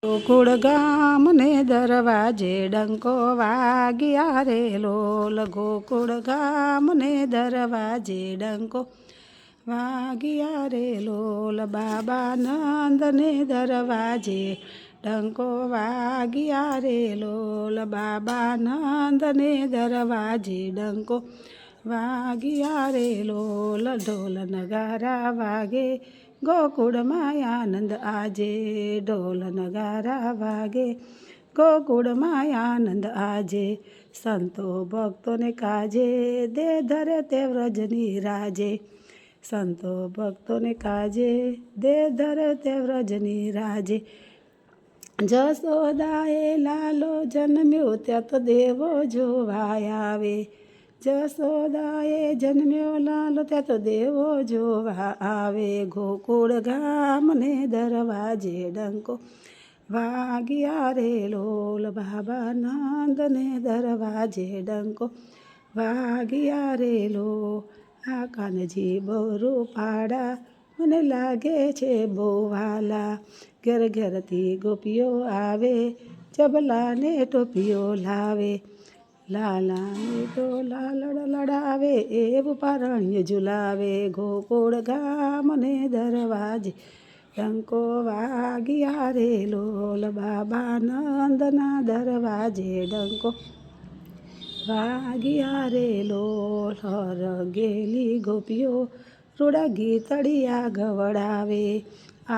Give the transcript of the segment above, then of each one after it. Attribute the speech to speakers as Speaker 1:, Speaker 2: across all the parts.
Speaker 1: ગોકુળ ગામને દરવાજે ડંકો વાગ્યા રે લોલ. ગોકુળ ગામને દરવાજે ડંકો વાગ્યા રે લોલ. બાબા નંદને દરવાજે ડંકો વાગ્યા રે લોલ. બાબા નંદને દરવાજે ડંકો વાગ્યા રે લોલ. ઢોલ નગારા વાગે ગોકુળમાં આનંદ આજે. ઢોલ નગારા વાગે ગોકુળમાં આનંદ આજે. સંતો ભક્તોને કાજે દે ધરે તે વ્રજની રાજે. સંતો ભક્તોને કાજે દે ધરે તે વ્રજની રાજે. જશોદાએ લાલો જન્મ્યો ત્યાં તો દેવો જોવા આવે. જશોદાએ જન્મ્યો લાલો ત્યાં તો દેવો જોવા આવે. ગોકુળ ગામને દરવાજે ડંકો વાગ્યા રે લોલ. બાબા નંદને દરવાજે ડંકો વાગ્યા રે લોલ. આ કાનજી બહુ રૂપાળા મને લાગે છે બહુ વાલા. ઘેર ઘેરથી ગોપીઓ આવે ચબલાને ટોપીઓ લાવે. લાલાને તો લાલડ લડાવે એવું પારણ્ય ઝુલાવે. ગોકુળ ગામને દરવાજે ડંકો વાગ્યા રે લોલ. બાબા નંદના દરવાજે ડંકો વાગ્યા રે લોલ. હરગેલી ગોપીઓ રૂડા ગીતડિયા ગવડાવે.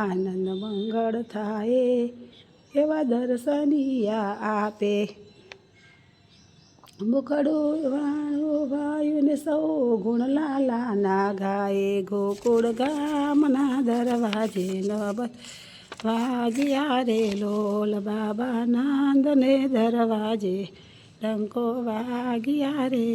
Speaker 1: આનંદ મંગળ થાય એવા દર્શનિયા આપે. મુખડું વાળું વાયુને સૌ ગુણ લાલાના ગાય. ગોકુળ ગામના દરવાજે નબ વાગ્યા રે લોલ. બાબા નંદને દરવાજે ડંકો વાગ્યા રે.